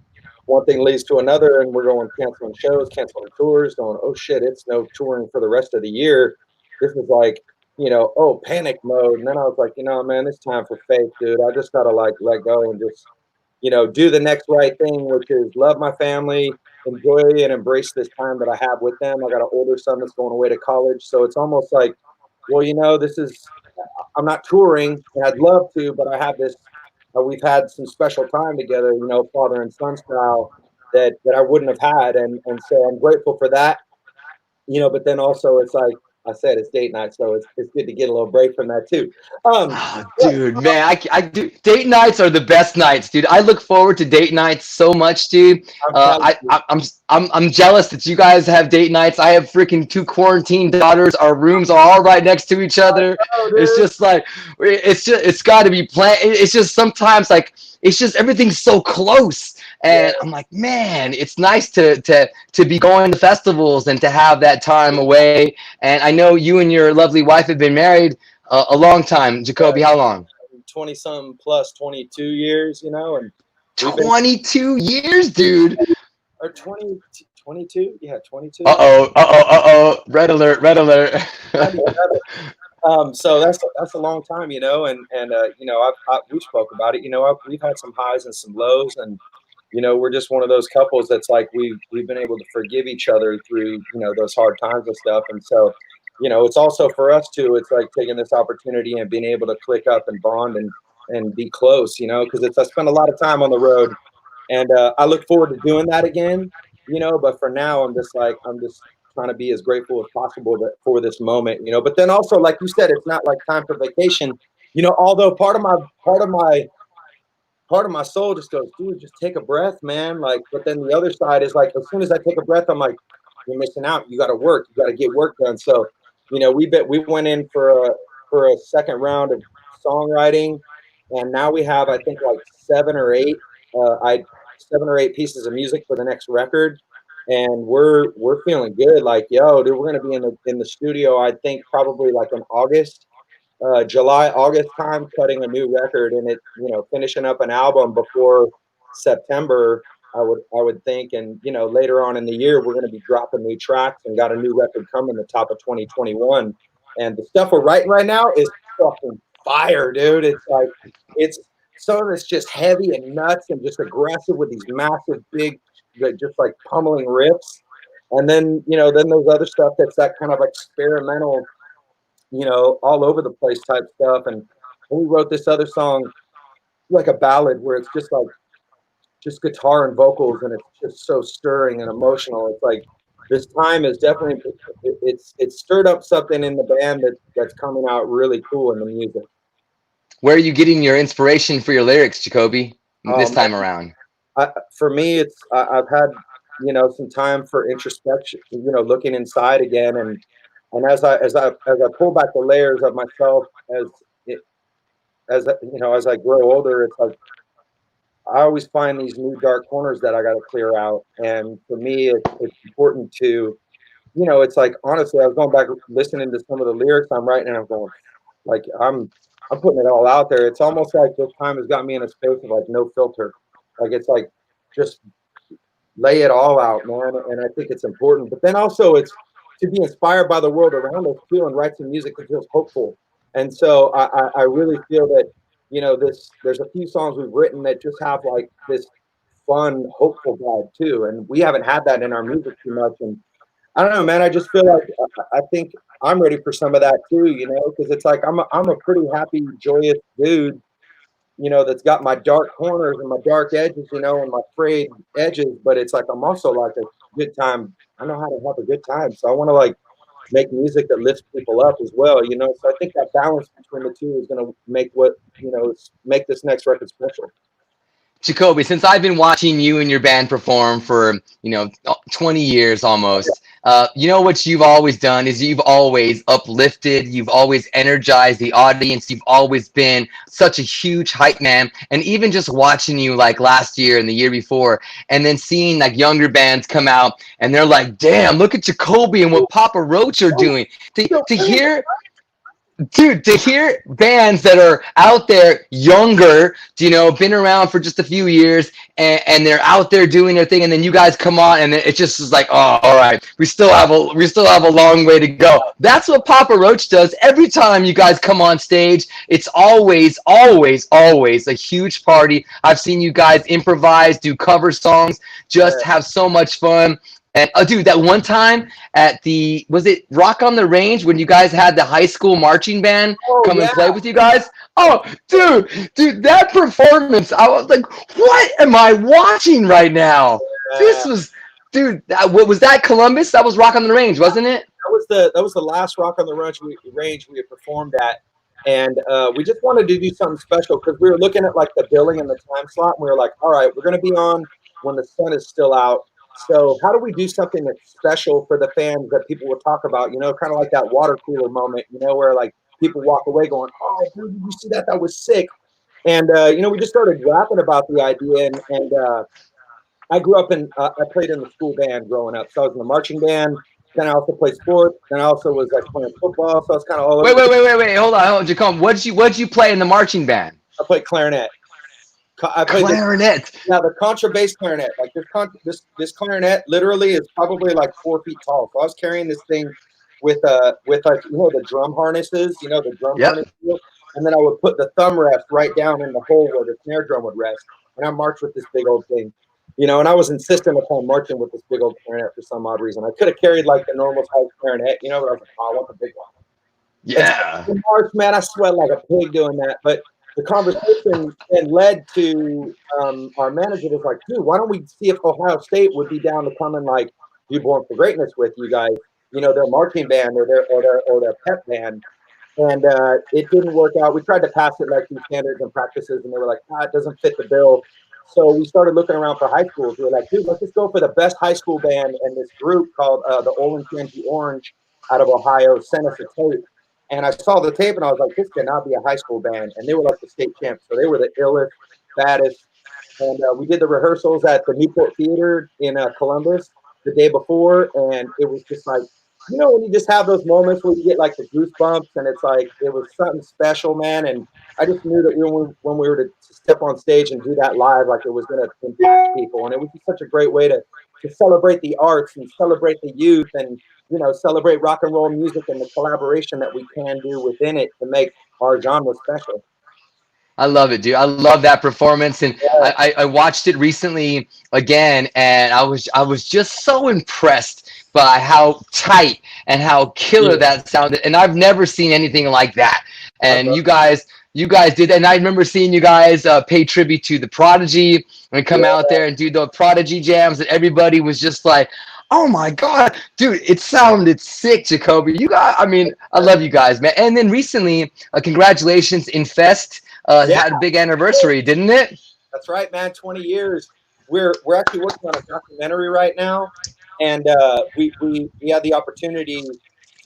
one thing leads to another, and we're going canceling shows, canceling tours, going, oh shit, it's no touring for the rest of the year. This is like, oh, panic mode. And then I was like, man, it's time for faith, dude. I just gotta like let go and just, do the next right thing, which is love my family, enjoy and embrace this time that I have with them. I got an older son that's going away to college. So it's almost like, well, this is, I'm not touring and I'd love to, but I have this, we've had some special time together, father and son style that I wouldn't have had. And so I'm grateful for that, but then also it's like, I said it's date night, so it's good to get a little break from that too. Um, Oh, dude, man, I do. Date nights are the best nights, dude. I look forward to date nights so much, dude. I'm telling you, I'm jealous that you guys have date nights. I have freaking two quarantine daughters. Our rooms are all right next to each other. oh, It's dude. just like it's got to be planned. It's just sometimes like it's just everything's so close. Yeah, And I'm like, man, it's nice to be going to festivals and to have that time away. And I know you and your lovely wife have been married a long time. yeah. Jacoby, how long? 20 something plus 22 years, and we've been 22 years, dude. or 20 22, yeah, 22. Uh-oh, uh-oh, uh-oh. Red alert, red alert. 97. So that's a long time, and we spoke about it. We've had some highs and some lows, and we're just one of those couples that's like we've been able to forgive each other through those hard times and stuff. And so, it's also for us too. It's like taking this opportunity and being able to click up and bond and be close, because I spent a lot of time on the road, and I look forward to doing that again. But for now, I'm just trying to be as grateful as possible for this moment. But then also, like you said, it's not like time for vacation. Although part of my soul just goes, dude, just take a breath, man. Like, but then the other side is like, as soon as I take a breath, I'm like, you're missing out. You got to work. You got to get work done. So, we went in for a second round of songwriting, and now we have, I think, like I 7 or 8 pieces of music for the next record, and we're feeling good. Like, yo, dude, we're gonna be in the studio. I think probably like in August, July, August time, cutting a new record, and finishing up an album before September. I would think, and later on in the year, we're going to be dropping new tracks and got a new record coming the top of 2021. And the stuff we're writing right now is fucking fire, dude. It's like it's some of it's just heavy and nuts and just aggressive with these massive, big, just like pummeling riffs. And then those other stuff that's that kind of experimental, all over the place type stuff. And we wrote this other song, like a ballad, where it's just guitar and vocals, and it's just so stirring and emotional. It's like this time is definitely it's stirred up something in the band that's coming out really cool in the music. Where are you getting your inspiration for your lyrics, Jacoby, this Um, time around? for me, I've had some time for introspection, looking inside again, and as I pull back the layers of myself, it, as I grow older, it's like I always find these new dark corners that I got to clear out. And for me, it's important to, it's like, honestly, I was going back listening to some of the lyrics I'm writing, and I'm going, like, I'm putting it all out there. It's almost like this time has got me in a space of like no filter. Like, it's like just lay it all out, man. And I think it's important. But then also, it's to be inspired by the world around us too, and write some music that feels hopeful. And so I really feel that there's a few songs we've written that just have like this fun, hopeful vibe too, and we haven't had that in our music too much. And I don't know, man. I just feel like I think I'm ready for some of that too, because it's like I'm a pretty happy, joyous dude, that's got my dark corners and my dark edges, and my frayed edges. But it's like I'm also like a good time. I know how to have a good time, so I want to like make music that lifts people up as well. So I think that balance between the two is going to make this next record special. Jacoby, since I've been watching you and your band perform for 20 years almost, you know what you've always done is you've always uplifted, you've always energized the audience, you've always been such a huge hype man. And even just watching you like last year and the year before, and then seeing like younger bands come out and they're like, damn, look at Jacoby and what Papa Roach are doing. To hear Dude, to hear bands that are out there younger, been around for just a few years, and they're out there doing their thing, and then you guys come on, and it just is like, oh, all right, we still have a long way to go. That's what Papa Roach does every time you guys come on stage. It's always, always, always a huge party. I've seen you guys improvise, do cover songs, just have so much fun. And dude, that one time at was it Rock on the Range when you guys had the high school marching band Oh come and yeah, play with you guys? Oh, dude, that performance, I was like, what am I watching right now? This yeah. was, dude, what was that, Columbus? That was Rock on the Range, wasn't it? that was the last Rock on the range we had performed at, and we just wanted to do something special because we were looking at like the billing and the time slot, and we were like, all right, we're going to be on when the sun is still out. So how do we do something that's special for the fans that people will talk about? You know, kind of like that water cooler moment. You know, where like people walk away going, "Oh, dude, did you see that? That was sick." And you know, we just started rapping about the idea, and I grew up in I played in the school band growing up, so I was in the marching band. Then I also played sports. Then I also was like playing football, so I was kind of all over. Wait. Hold on, Jacob. What'd you play in the marching band? I played clarinet. I played Clarinet. now the contrabass clarinet. Like this clarinet literally is probably like 4 feet tall. So I was carrying this thing with like you know the drum harnesses, you know the drum Yep. harness, and then I would put the thumb rest right down in the hole where the snare drum would rest, and I marched with this big old thing. You know, and I was insistent upon marching with this big old clarinet for some odd reason. I could have carried like the normal size clarinet, you know, but I was like, oh, I want the big one. And Yeah. so in March, man, I sweat like a pig doing that. But the conversation then led to our manager was like, dude, why don't we see if Ohio State would be down to come and like be Born for Greatness with you guys? You know, their marching band or their pep band. And it didn't work out. We tried to pass it like through standards and practices, and they were like, it doesn't fit the bill. So we started looking around for high schools. We were like, dude, let's just go for the best high school band. And this group called the Olentangy Orange out of Ohio sent us a tape. And I saw the tape, and I was like, this cannot be a high school band. And they were like the state champs. So they were the illest, baddest. And we did the rehearsals at the Newport Theater in Columbus the day before. And it was just like, you know, when you just have those moments where you get like the goosebumps, and it's like it was something special, man. And I just knew that when we were to step on stage and do that live, like it was going to impact people, and it was just such a great way to celebrate the arts and celebrate the youth, and you know, celebrate rock and roll music and the collaboration that we can do within it to make our genre special. I love it, dude. I love that performance, and Yeah, I watched it recently again, and I was just so impressed by how tight and how killer yeah, that sounded. And I've never seen anything like that. I And love you guys did that. And I remember seeing you guys pay tribute to the Prodigy and come yeah, out there and do the Prodigy jams, and everybody was just like, "Oh my God, dude, it sounded sick, Jacoby." You guys, I mean, I love you guys, man. And then recently, congratulations, Infest yeah. had a big anniversary, didn't it? That's right, man. 20 years. We're actually working on a documentary right now, and we had the opportunity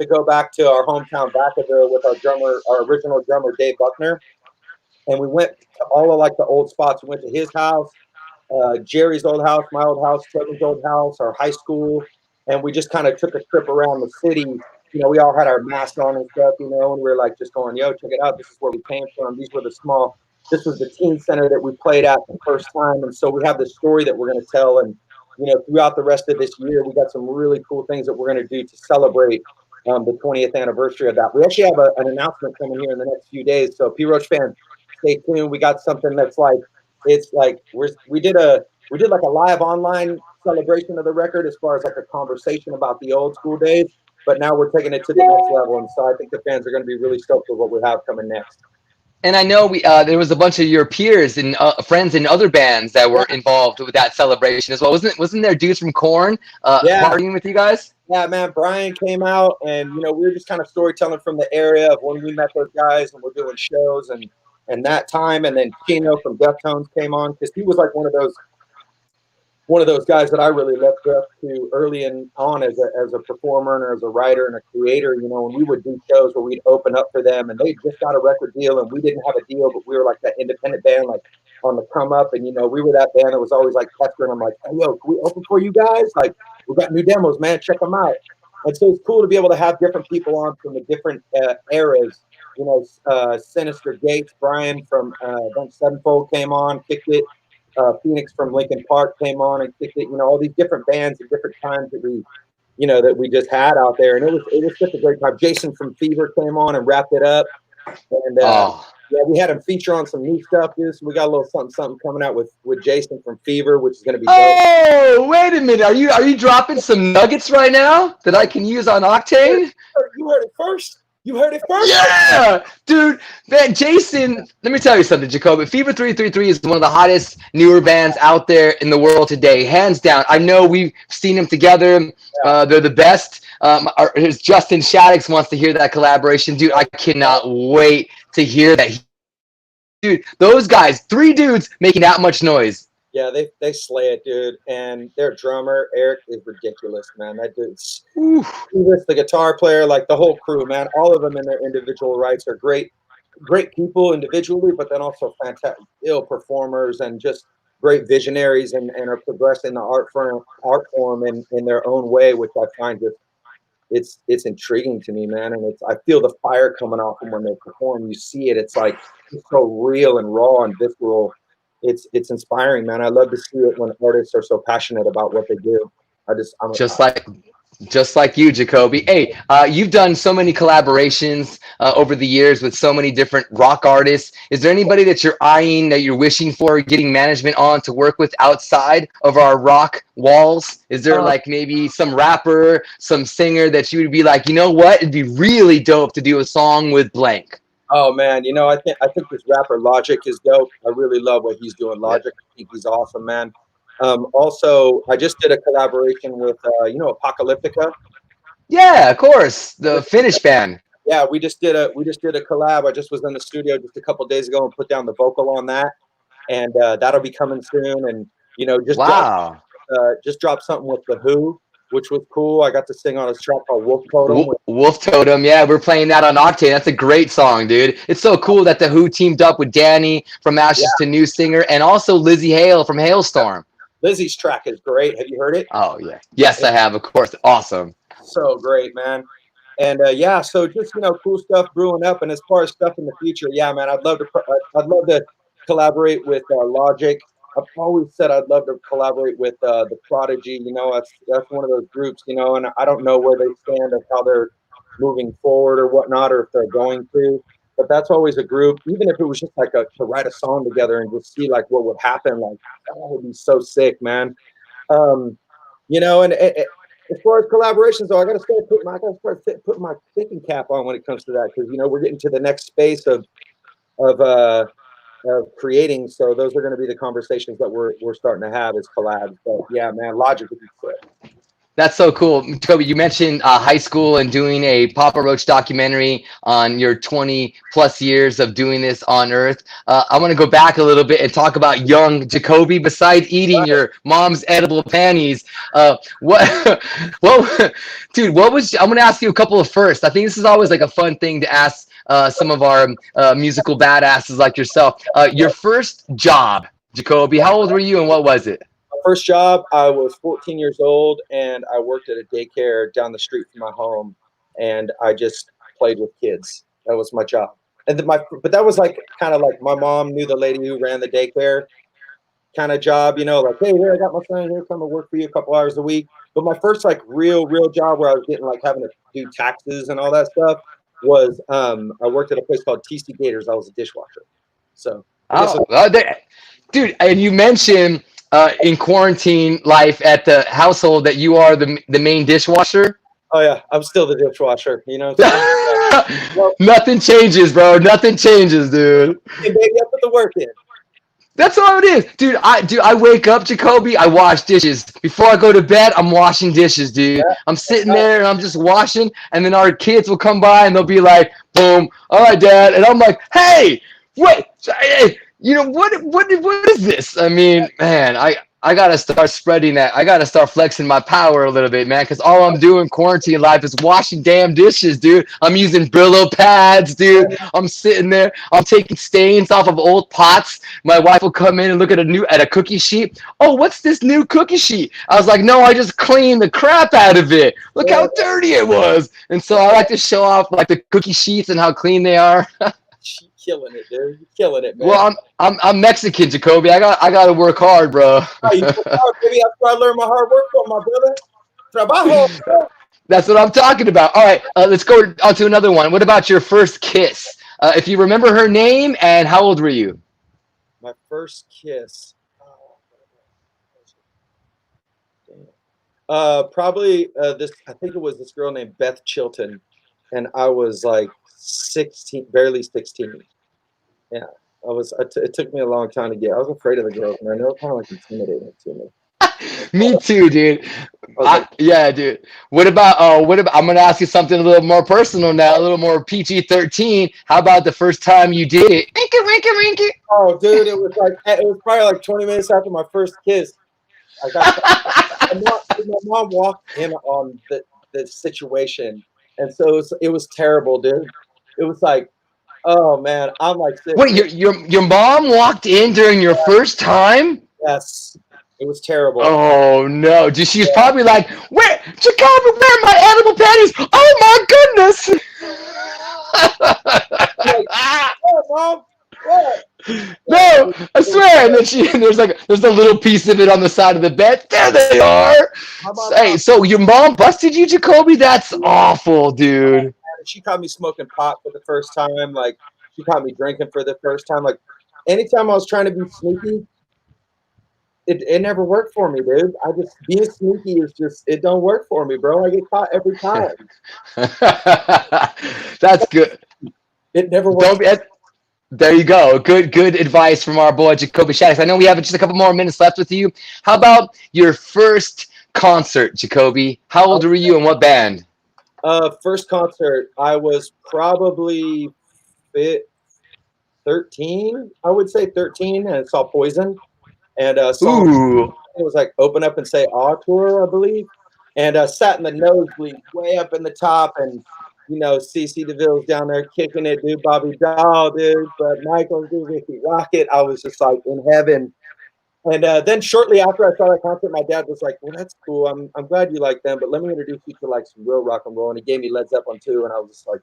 to go back to our hometown Vacaville with our original drummer Dave Buckner, and we went to all of like the old spots. We went to his house, Jerry's old house, my old house, Trevor's old house, our high school, and we just kind of took a trip around the city. You know, we all had our masks on and stuff, you know, and we were like just going, yo, check it out. This is where we came from. This was the teen center that we played at the first time. And so we have this story that we're going to tell. And, you know, throughout the rest of this year, we got some really cool things that we're going to do to celebrate the 20th anniversary of that. We actually have an announcement coming here in the next few days. So P Roach fans, stay tuned. We got something that's like, it's like we did like a live online celebration of the record as far as like a conversation about the old school days, but now we're taking it to the next level, and so I think the fans are going to be really stoked with what we have coming next. And I know there was a bunch of your peers and friends in other bands that were involved with that celebration as well. Wasn't there dudes from Korn Yeah, partying with you guys? yeah, man. Brian came out, and you know we were just kind of storytelling from the area of when we met those guys, and we're doing shows and that time, and then Chino from Deftones came on because he was like one of those guys that I really looked up to early on as a performer and as a writer and a creator, you know, and we would do shows where we'd open up for them, and they just got a record deal and we didn't have a deal, but we were like that independent band, like on the come up. And, you know, we were that band that was always like pestering. I'm like, hey, yo, can we open for you guys? Like, we got new demos, man. Check them out. And so it's cool to be able to have different people on from the different eras. You know, Sinister Gates, Brian from Bunch Sevenfold came on, kicked it. Phoenix from Lincoln Park came on and kicked it. You know, all these different bands at different times that we just had out there, and it was such a great time. Jason from Fever came on and wrapped it up, and yeah, we had him feature on some new stuff. Dude. So we got a little something coming out with Jason from Fever, which is going to be dope. Oh, wait a minute! Are you dropping some nuggets right now that I can use on Octane? You heard it first. You heard it first. Yeah, dude, man, Jason. Let me tell you something, Jacoby. Fever 333 is one of the hottest newer bands out there in the world today, hands down. I know we've seen them together. Yeah. They're the best. His Justin Shaddix wants to hear that collaboration, dude. I cannot wait to hear that. Dude, those guys, three dudes making that much noise. Yeah, they slay it, dude. And their drummer Eric is ridiculous, man. That dude's Ooh, the guitar player, like the whole crew, man. All of them in their individual rights are great people individually, but then also fantastic, ill performers and just great visionaries and are progressing the art form in their own way, which I find just it's intriguing to me, man. And I feel the fire coming off them when they perform. You see it. It's like it's so real and raw and visceral. It's inspiring, man. I love to see it when artists are so passionate about what they do. I'm just like just like you, Jacoby. Hey, you've done so many collaborations over the years with so many different rock artists. Is there anybody that you're eyeing, that you're wishing for getting management on to work with outside of our rock walls? Is there like maybe some rapper, some singer that you would be like, you know what, it'd be really dope to do a song with blank? Oh man, I think this rapper Logic is dope. I really love what he's doing. Yeah, Logic, I think he's awesome, man. Also, I just did a collaboration with Apocalyptica. yeah, of course, the Finnish band. Yeah, we just did a collab. I just was in the studio just a couple days ago and put down the vocal on that, and that'll be coming soon. And Wow. just dropped something with the Who, which was cool. I got to sing on a track called Wolf Totem. Wolf Totem, yeah, we're playing that on Octane. That's a great song, dude. It's so cool that the Who teamed up with Danny from Yeah, Ashes to New Singer, and also Lizzie Hale from Hailstorm. Lizzie's track is great. Have you heard it? Oh yeah, yes, I have, of course. Awesome. So great, man. And yeah, so just cool stuff brewing up. And as far as stuff in the future, yeah, man, I'd love to collaborate with Logic. I've always said I'd love to collaborate with the Prodigy. That's one of those groups. And I don't know where they stand of how they're moving forward or whatnot, or if they're going to. But that's always a group. Even if it was just like to write a song together and just see like what would happen, like that would be so sick, man. Um, and as far as collaborations, though, I gotta start putting my thinking cap on when it comes to that, because we're getting to the next space of uh of creating. So those are going to be the conversations that we're starting to have as collabs. But yeah, man, Logic would be sick. That's so cool. Toby, you mentioned high school and doing a Papa Roach documentary on your 20 plus years of doing this on Earth. I want to go back a little bit and talk about young Jacoby. Besides eating your mom's edible panties, what, what, dude, what was, I'm going to ask you a couple of firsts. I think this is always like a fun thing to ask some of our musical badasses like yourself. Your first job, Jacoby, how old were you and what was it? My first job, I was 14 years old, and I worked at a daycare down the street from my home, and I just played with kids. That was my job. And but that was like kind of like my mom knew the lady who ran the daycare kind of job, like, hey, here I got my son here, come to work for you a couple hours a week. But my first like real job where I was getting like having to do taxes and all that stuff was I worked at a place called TC Gators. I was a dishwasher. So I guess Oh, dude, and you mentioned in quarantine life at the household that you are the main dishwasher. oh yeah, I'm still the dishwasher. Well, Nothing changes, bro. Nothing changes, dude. hey, baby, I put the work in. That's all it is, dude. I wake up, Jacoby. I wash dishes before I go to bed. I'm washing dishes, dude. Yeah, I'm that's sitting right. there and I'm just washing, and then our kids will come by and they'll be like, "Boom, all right, Dad," and I'm like, "Hey, wait, hey, what is this?" I mean, man, I gotta start spreading that. I gotta start flexing my power a little bit, man, because all I'm doing quarantine life is washing damn dishes, dude. I'm using Brillo pads, dude. I'm sitting there. I'm taking stains off of old pots. My wife will come in and look at a cookie sheet. Oh, what's this new cookie sheet? I was like, no, I just cleaned the crap out of it. Look how dirty it was. And so I like to show off like the cookie sheets and how clean they are. You're killing it, dude. You're killing it, man. Well, I'm Mexican, Jacoby. I got to work hard, bro. Oh, you work hard, baby. That's where I learned my hard work from, my brother. Trabajo. That's what I'm talking about. All right, let's go on to another one. What about your first kiss? If you remember her name, and how old were you? My first kiss. Probably this. I think it was this girl named Beth Chilton. and I was like 16, barely 16. Yeah, it took me a long time to get. I was afraid of the girls, man. They were kind of like intimidating to me. Me too, dude. I was like, Yeah, dude. What about? I'm gonna ask you something a little more personal now, a little more PG-13. How about the first time you did it? Winky, winky, winky. oh, dude, it was probably like 20 minutes after my first kiss. I got my mom walked in on the situation, and so it was terrible, dude. It was like, oh man, I'm like sitting Wait, here. your mom walked in during your first time? Yes, it was terrible. Oh no! Just she's Yeah. probably like, where, Jacoby, where are my animal panties? Oh my goodness! I'm like, oh, mom, what? Yeah, No, I it was swear. And then terrible. there's a little piece of it on the side of the bed. There they are. My mom Hey, caught so your mom busted you, Jacoby? That's awful, dude. she caught me smoking pot for the first time. Like she caught me drinking for the first time. Like anytime I was trying to be sneaky, it never worked for me, dude. I just being sneaky is just it don't work for me, bro. I get caught every time. That's good. It never Don't works. be. There you go. Good advice from our boy Jacoby Shaddix. I know we have just a couple more minutes left with you. How about your first concert, Jacoby? How old were you and what band? First concert, I was probably 13. I would say 13, and saw Poison, and saw Ooh. it was like Open Up and Say "Ah" tour, I believe, and sat in the nosebleed, way up in the top, and CC DeVille's down there kicking it, dude. Bobby Dahl, dude, but Michael, dude, Ricky Rocket. I was just like in heaven. And then shortly after I saw that concert, my dad was like, "Well, that's cool. I'm glad you like them, but let me introduce you to like some real rock and roll." And he gave me Led Zeppelin too, and I was just like,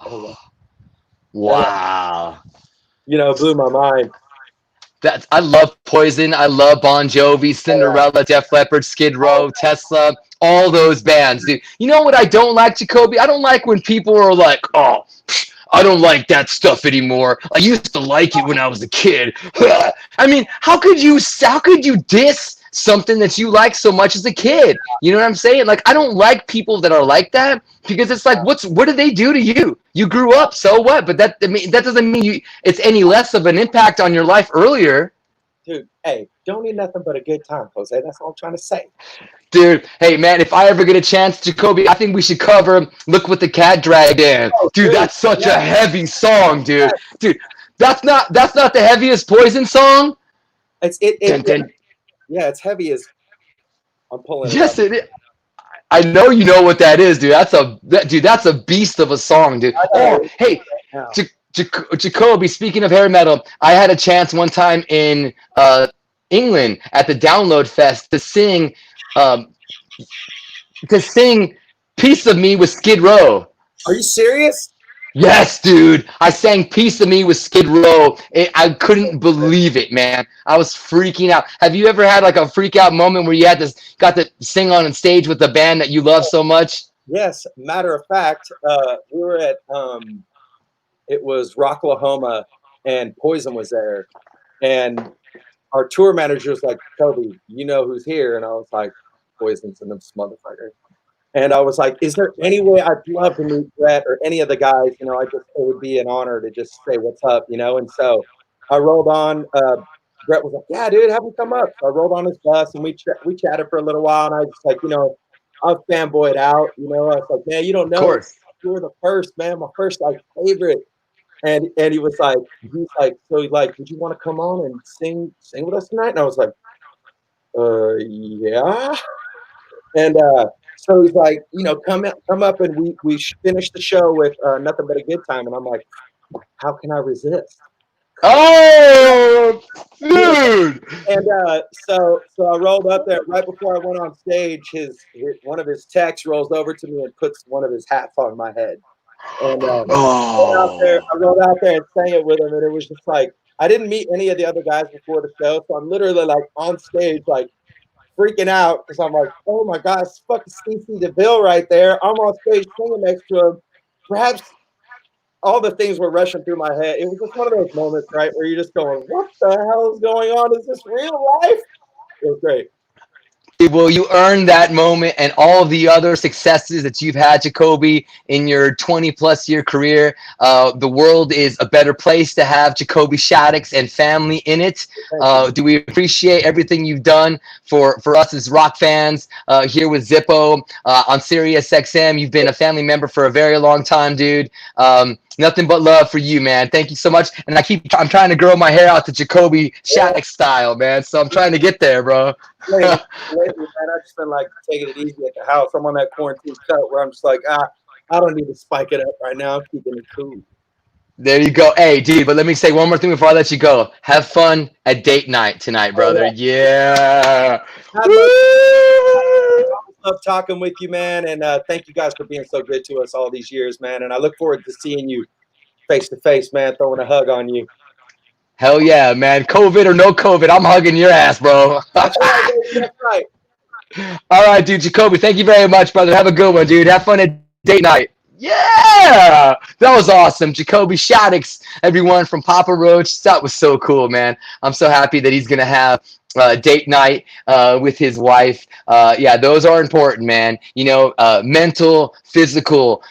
"Oh, wow." Wow. Blew my mind. I love Poison. I love Bon Jovi, Oh, Cinderella, Def Leppard, Skid yeah. Row, Tesla, all those bands, dude. You know what I don't like, Jacoby? I don't like when people are like, "Oh, I don't like that stuff anymore. I used to like it when I was a kid." I mean, how could you diss something that you like so much as a kid? You know what I'm saying? Like, I don't like people that are like that because it's like, what did they do to you? You grew up, so what? But that doesn't mean it's any less of an impact on your life earlier. Dude, hey, don't need nothing but a good time, Jose. That's all I'm trying to say. Dude, hey man, if I ever get a chance, Jacoby, I think we should cover "Look What the Cat Dragged In." Oh, Dude, dude, that's such a yeah, heavy song, yeah. dude. Dude, that's not the heaviest Poison song. It Dun, dun. yeah, it's heavy as I'm pulling it up. Yes, it is. I know you know what that is, dude. That's a beast of a song, dude. I gotta Oh, listen hey, right now. Jacoby. Speaking of hair metal, I had a chance one time in England at the Download Fest um, to sing "Piece of Me" with Skid Row. Are you serious? Yes, dude. I sang "Piece of Me" with Skid Row. I couldn't believe it, man. I was freaking out. Have you ever had like a freak out moment where you got to sing on stage with the band that you love so much? Yes. Matter of fact, we were at it was Rocklahoma, and Poison was there, and our tour manager was like, "Toby, you know who's here?" And I was like, "Poison's in this motherfucker." And I was like, "Is there any way I'd love to meet Brett or any of the guys? It would be an honor to just say what's up, And so I rolled on. Brett was like, "Yeah, dude, have him come up." So I rolled on his bus, and we chatted for a little while. And I was just like, I was fanboyed out. I was like, "Man, you don't Of know, course. you were the first, man, my first like favorite." And he's like, "So like, would you want to come on and sing with us tonight?" And I was like, yeah." And so he's like, come up, and we finished the show with Nothing But a Good Time, and I'm like, how can I resist? Oh, dude. And so I rolled up there right before I went on stage. One of his techs rolls over to me and puts one of his hats on my head, and Oh. I rolled out there and sang it with him, and it was just like I didn't meet any of the other guys before the show, so I'm literally like on stage, like freaking out because I'm like, oh my gosh, it's fucking CC DeVille right there. I'm on stage singing next to him. Perhaps all the things were rushing through my head. It was just one of those moments, right, where you're just going, what the hell is going on? Is this real life? It was great. Well, you earned that moment and all of the other successes that you've had, Jacoby, in your 20 plus year career. The world is a better place to have Jacoby Shaddix and family in it. Thank you. Do we appreciate everything you've done for us as rock fans here with Zippo on Sirius XM? You've been a family member for a very long time, dude. Nothing but love for you, man. Thank you so much. And I'm trying to grow my hair out to Jacoby Yeah, Shaddix style, man. So I'm trying to get there, bro. lately, man, I've just been like taking it easy at the house. I'm on that quarantine cut where I'm just like, I don't need to spike it up right now. I'm keeping it cool. There you go. Hey, dude, but let me say one more thing before I let you go. Have fun at date night tonight, Oh brother. Yeah. yeah, I love, Woo! love talking with you, man, and thank you guys for being so good to us all these years, man. And I look forward to seeing you face to face, man. Throwing a hug on you. Hell yeah, man. COVID or no COVID, I'm hugging your ass, bro. That's right, baby. That's right. All right, dude. Jacoby, thank you very much, brother. Have a good one, dude. Have fun at date night. Yeah, that was awesome. Jacoby Shaddix, everyone from Papa Roach. That was so cool, man. I'm so happy that he's going to have date night with his wife. Yeah, those are important, man. You know, mental, physical,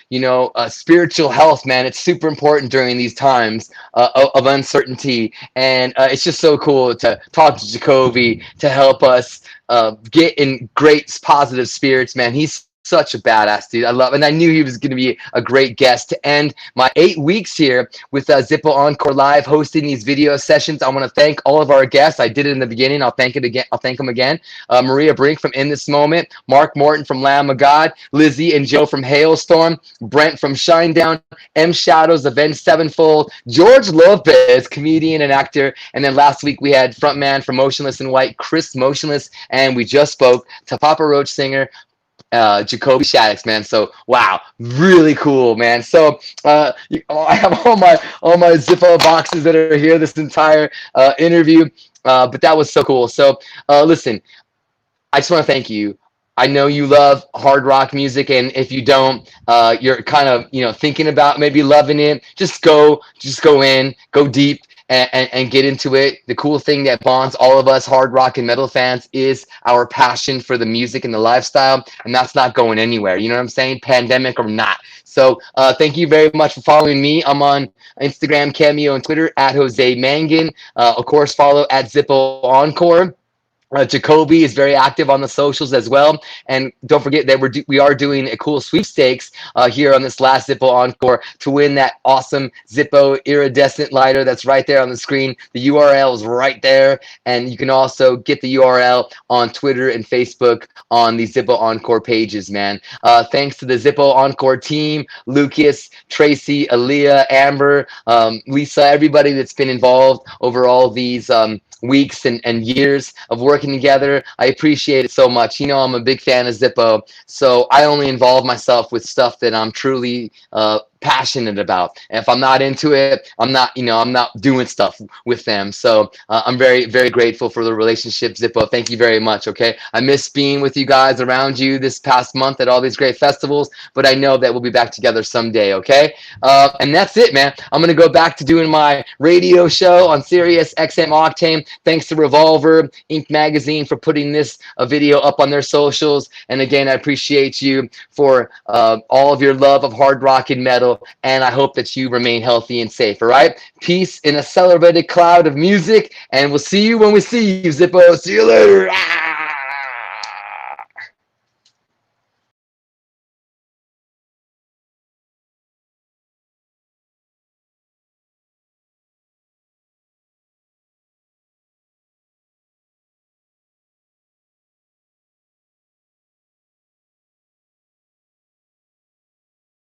spiritual health, man. It's super important during these times of uncertainty. And it's just so cool to talk to Jacoby to help us get in great positive spirits, man. He's such a badass dude. I love, and I knew he was going to be a great guest to end my 8 weeks here with Zippo Encore Live, hosting these video sessions. I want to thank all of our guests. I did it in the beginning. I'll thank it again. I'll thank them again. Maria Brink from In This Moment, Mark Morton from Lamb of God, Lizzie and Joe from Hailstorm, Brent from Shinedown, M Shadows, Avenged Sevenfold, George Lopez, comedian and actor, and then last week we had frontman from Motionless in White, Chris Motionless, and we just spoke to Papa Roach singer Jacoby Shaddix, man. So wow, really cool, man. So I have all my Zippo boxes that are here this entire interview, but that was so cool. So listen, I just want to thank you. I know you love hard rock music, and if you don't, you're kind of thinking about maybe loving it. Just go in, go deep, and get into it. The cool thing that bonds all of us hard rock and metal fans is our passion for the music and the lifestyle, and that's not going anywhere. You know what I'm saying? Pandemic or not. So thank you very much for following me. I'm on Instagram, Cameo, and Twitter at Jose Mangin. Of course, follow at Zippo Encore. Jacoby is very active on the socials as well, and don't forget that we are doing a cool sweepstakes here on this last Zippo Encore to win that awesome Zippo iridescent lighter that's right there on the screen. The URL is right there, and you can also get the URL on Twitter and Facebook on the Zippo Encore pages, man. Thanks to the Zippo Encore team, Lucas, Tracy, Aaliyah, Amber, Lisa, everybody that's been involved over all these weeks and years of working together. I appreciate it so much. I'm a big fan of Zippo, so I only involve myself with stuff that I'm truly passionate about. And if I'm not into it, I'm not doing stuff with them. So I'm very, very grateful for the relationship, Zippo. Thank you very much. Okay. I miss being with you guys around you this past month at all these great festivals, but I know that we'll be back together someday. Okay. And that's it, man. I'm going to go back to doing my radio show on Sirius XM Octane. Thanks to Revolver Inc. Magazine for putting this video up on their socials. And again, I appreciate you for all of your love of hard rock and metal. And I hope that you remain healthy and safe. All right. Peace in a celebrated cloud of music. And we'll see you when we see you, Zippo. See you later. Ah!